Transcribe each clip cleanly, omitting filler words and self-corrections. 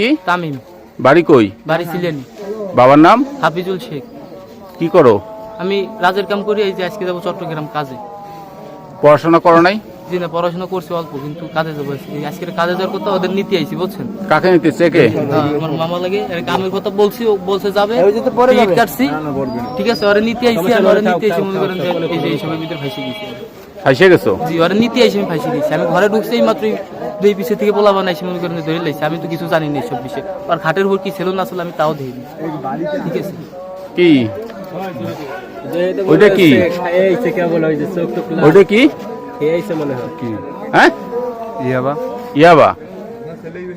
কি? তামিম। বাড়ি কই? বাড়ি ছিলেন। বাবার নাম? হাফিজুল শেখ। কি করো? আমি রাজের কাম করি, এই যে আজকে যাবো চট্টগ্রাম কাজে। পড়াশোনা করো নাই? জি না, পড়াশোনা করছি অল্প, কিন্তু কাজে যাবো আজকে। কাজে যাওয়ার কথা ওদের নিতে আইছি, বুঝছেন? কাকে নিতেছে? কে? আমার মামা লাগে। কামের কথা বলছি, ও বলছে যাবে, টিকিট কাটছি। ঠিক আছে, ওরা নিতে আইছি। আমি ওরা নিতে আইছি, মনে করেন যে এই যে এই সময়ের ভিতরে ফাইসে গেছি। ফাইসে গেছো? জি, ওরা নিতে আইছি, আমি ফাইসে গেছি। আমি ঘরে ঢুকছি এই মাত্রই দুই পিছে থেকে পোলা বানাইছি, মনে করেন ধরে লাইছি। আমি তো কিছু জানি না এইসব বিষয়ে। আর খাটের উপর কি ছিল না ছিল আমি তাও দেখিনি। ঠিক আছে। কি ওইটা? কি ওইটা? কি হ্যাঁ? ইয়াবা। ইয়াবা?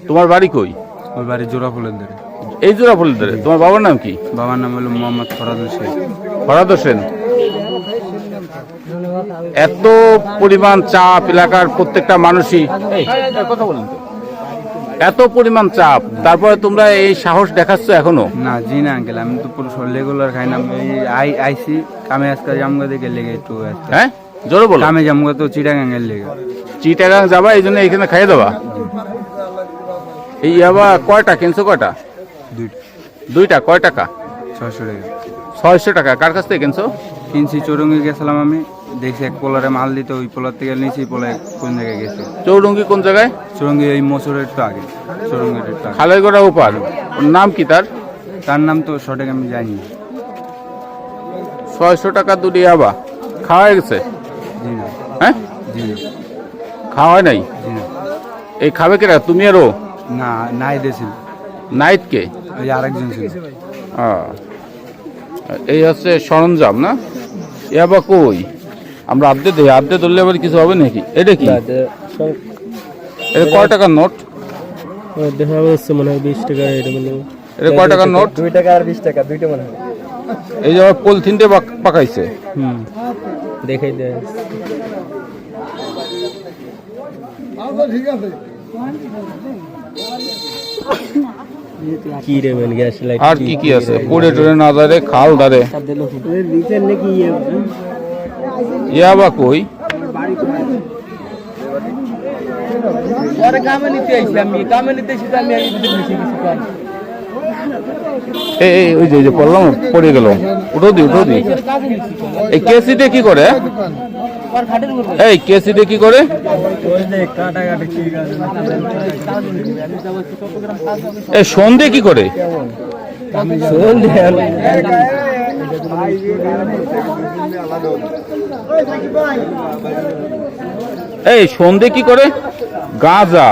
তোমার বাড়ি কই? ওই বাড়ি জোড়া ফুলের ধরে। এই জোড়া ফুলের ধরে। তোমার বাবার নাম কি? বাবার নাম হলো মোহাম্মদ ফরাদ হোসেন। ফরাদ হোসেন। এত পরিমাণ চাপ এলাকার প্রত্যেকটা মানুষই, কথা বলেন তো, এত পরিমাণ চাপ, তারপরে তোমরা এই সাহস দেখাচ্ছ এখনো? না জি না আঙ্কেল, আমি তো পুরো রেগুলার খাই না। আইসি কামে আজকে জামগা দেখে লেগে একটু। হ্যাঁ, জোরে বলো। কামে জামগা তো চিটাগাঙ্গের লেগে। চিটাগাং যাবা, এই জন্য এখানে খাইয়ে দেবা? এই ইয়াবা কয়টা কিনছো? কয়টা? দুইটা। কয় টাকা? 600 টাকা। 600 টাকা। কার কাছ থেকে কিনছো? কিনছি চৌরঙ্গি গেছিলাম আমি, দেখছি এক পোলারে মাল দিতে, ওই পোলার থেকে নিয়েছি। পোলা কোন জায়গায় গেছে? চৌরঙ্গি কোন জায়গায়? চৌরঙ্গি এই মোচরের একটু আগে, চৌরঙ্গির একটু আগে। খালেরগড়া ওপার। ওর নাম কি তার? তার নাম তো সঠিক আমি জানি না। 600 টাকা দুটি ইয়াবা খাওয়া হয়ে গেছে? জি না। হ্যাঁ, জি না। খাওয়া হয় নাই? জি না। এই খাবে কেরা? তুমি আরো? না, নাই দিয়েছিল। নাইট কে? ওই আরেকজন ছিল। এই হচ্ছে সরঞ্জাম না? ইয়াবা কই? আমরা আপডেট দিই, আপডেট ধরলে আবার কিছু হবে নাকি? এটা কি? এটা কয় টাকার নোট? দেখা যাচ্ছে মনে হয় 20 টাকা। এটা কয় টাকার নোট? 2 টাকা আর 20 টাকা, দুইটা মনে হয়। এই যে আবার পলিথিনটা পাকাইছে। দেখাই দেয়। কি রে মেন গ্যাস লাইট আর কি কি আছে? পড়ে টরে না ধরে, খাল ধরে। নিচে নাকি ইয়াবা কই? ওরা কামে নিতে আইছি, আমি কামে নিতে আইছি, তো আমি এই ভিতরে বেশি কিছু করি। এই ওই যে পড়লাম, পড়ে গেল। উঠো দি। এই কেসিতে কি করে? আর খাটের উপর এই কেসিতে কি করে? এই সন্ধে কি করে? এই সন্ধে কি করে? গাঁজা।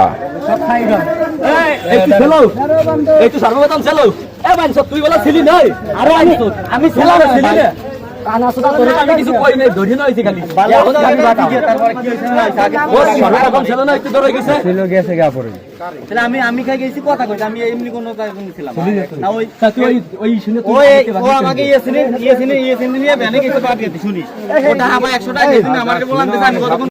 আমি ছেলে ছিলি না। আমি কিছু কই নাই, ধরি না হইছে খালি। আমি খাই গেছি, কথা কইছি। আমি এমনি কোনো কাজ ছিলাম না। ও আমাকে ইয়ে নিয়ে ব্যানে গেছে, শুনি ওটা আমার 100 টাকা দিয়েছে, আমাকে বললাম আমি কতক্ষণ